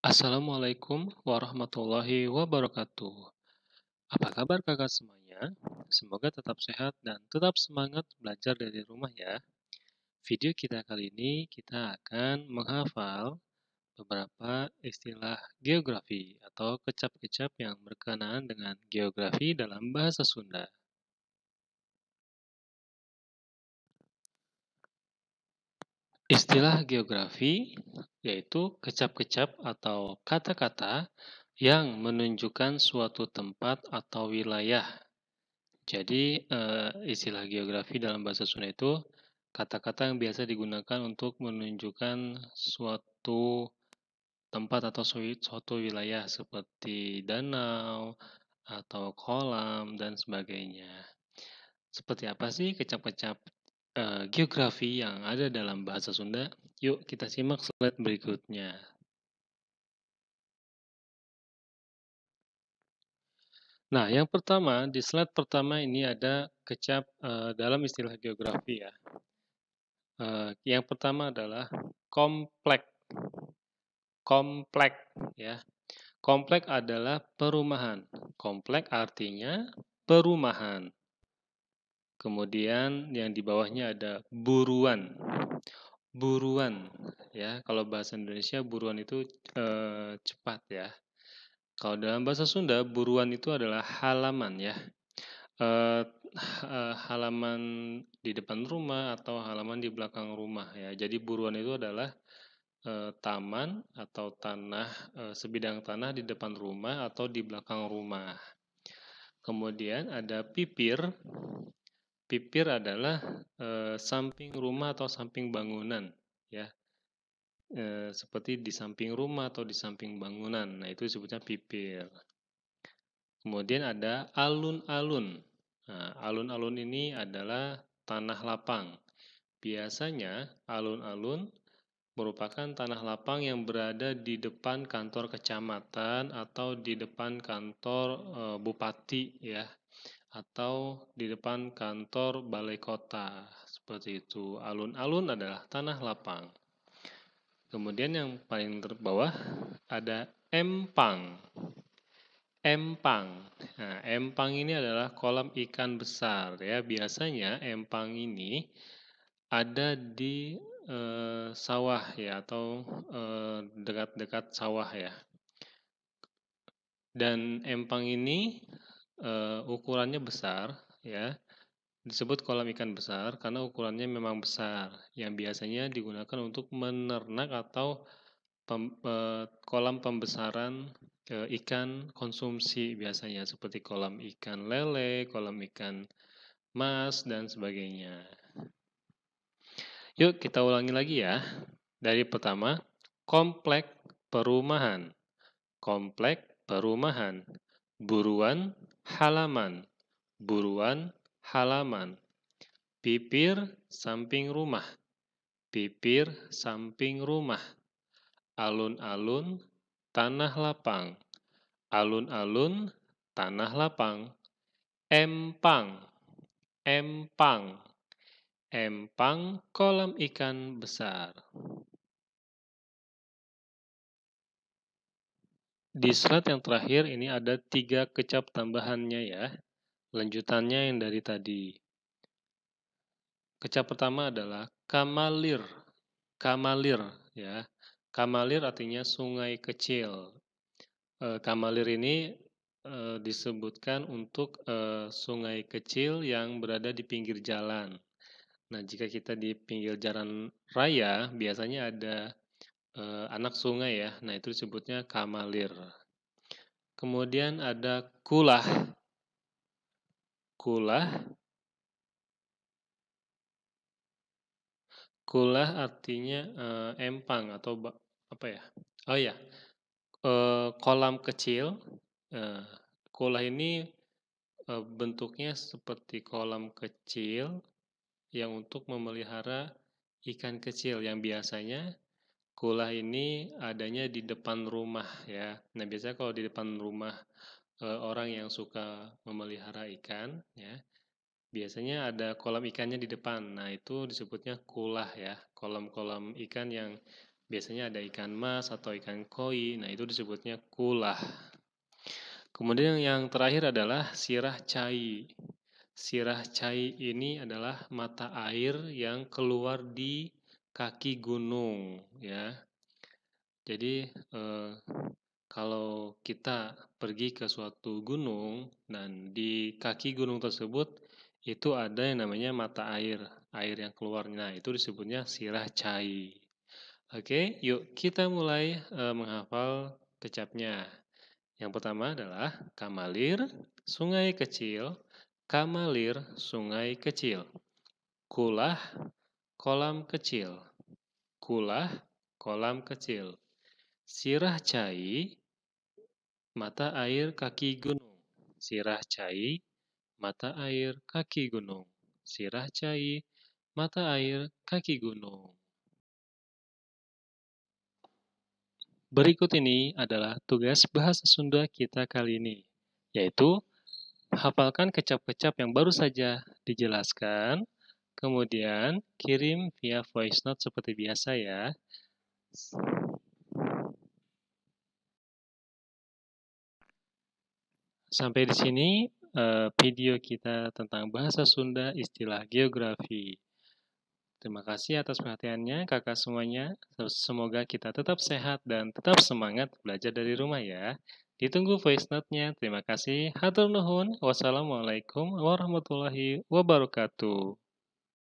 Assalamualaikum warahmatullahi wabarakatuh. Apa kabar kakak semuanya? Semoga tetap sehat dan tetap semangat belajar dari rumah ya. Video kita kali ini kita akan menghafal beberapa istilah geografi atau kecap-kecap yang berkenaan dengan geografi dalam bahasa Sunda. Istilah geografi yaitu kecap-kecap atau kata-kata yang menunjukkan suatu tempat atau wilayah. Jadi, istilah geografi dalam bahasa Sunda itu kata-kata yang biasa digunakan untuk menunjukkan suatu tempat atau suatu wilayah seperti danau atau kolam dan sebagainya. Seperti apa sih kecap-kecap geografi yang ada dalam bahasa Sunda? Yuk kita simak slide berikutnya. Nah, yang pertama di slide pertama ini ada kecap dalam istilah geografi ya. Yang pertama adalah komplek. Komplek ya. Komplek adalah perumahan. Komplek artinya perumahan. Kemudian yang di bawahnya ada buruan. Buruan ya. Kalau bahasa Indonesia buruan itu cepat ya. Kalau dalam bahasa Sunda buruan itu adalah halaman ya. Halaman di depan rumah atau halaman di belakang rumah ya. Jadi buruan itu adalah taman atau tanah sebidang tanah di depan rumah atau di belakang rumah. Kemudian ada pipir. Pipir adalah samping rumah atau samping bangunan ya. Seperti di samping rumah atau di samping bangunan. Nah, itu disebutnya pipir. Kemudian ada alun-alun. Nah, alun-alun ini adalah tanah lapang. Biasanya alun-alun merupakan tanah lapang yang berada di depan kantor kecamatan atau di depan kantor bupati ya, atau di depan kantor balai kota. Seperti itu. Alun-alun adalah tanah lapang. Kemudian yang paling terbawah ada empang. Empang. Nah, empang ini adalah kolam ikan besar ya. Biasanya empang ini ada di sawah ya atau dekat-dekat sawah ya. Dan empang ini ukurannya besar ya. Disebut kolam ikan besar karena ukurannya memang besar yang biasanya digunakan untuk menernak atau kolam pembesaran ikan konsumsi biasanya seperti kolam ikan lele, kolam ikan mas dan sebagainya. Yuk kita ulangi lagi ya. Dari pertama, komplek perumahan. Komplek perumahan. Buruan halaman. Buruan halaman. Pipir samping rumah. Pipir samping rumah. Alun-alun tanah lapang. Alun-alun tanah lapang. Empang. Empang. Empang kolam ikan besar. Di slide yang terakhir ini ada 3 kecap tambahannya ya. Lanjutannya yang dari tadi. Kecap pertama adalah kamalir. Kamalir ya. Kamalir artinya sungai kecil. Kamalir ini disebutkan untuk sungai kecil yang berada di pinggir jalan. Nah, jika kita di pinggir jalan raya, biasanya ada anak sungai ya. Nah, itu disebutnya kamalir. Kemudian ada kulah. Kulah. Kulah artinya empang atau apa ya? Oh ya, kolam kecil. Kulah ini bentuknya seperti kolam kecil yang untuk memelihara ikan kecil yang biasanya kulah ini adanya di depan rumah ya. Nah, biasanya kalau di depan rumah orang yang suka memelihara ikan ya, biasanya ada kolam ikannya di depan. Nah, itu disebutnya kulah ya. Kolam-kolam ikan yang Biasanya ada ikan mas atau ikan koi. Nah, itu disebutnya kulah. Kemudian yang terakhir adalah sirah cai. Sirah cai ini adalah mata air yang keluar di kaki gunung, ya. Jadi kalau kita pergi ke suatu gunung dan di kaki gunung tersebut itu ada yang namanya mata air, air yang keluar. Nah, itu disebutnya sirah cai. Oke, yuk kita mulai menghafal kecapnya. Yang pertama adalah Kamalir, sungai kecil. Kamalir, sungai kecil. Kulah, kolam kecil. Kulah, kolam kecil. Sirah cai, mata air kaki gunung. Sirah cai, mata air kaki gunung. Sirah cai, mata air kaki gunung. Berikut ini adalah tugas bahasa Sunda kita kali ini, yaitu hafalkan kecap-kecap yang baru saja dijelaskan, kemudian kirim via voice note seperti biasa ya. Sampai di sini video kita tentang bahasa Sunda istilah geografi. Terima kasih atas perhatiannya kakak semuanya. Semoga kita tetap sehat dan tetap semangat belajar dari rumah ya. Ditunggu voice note-nya. Terima kasih. Hatur nuhun. Wassalamualaikum warahmatullahi wabarakatuh.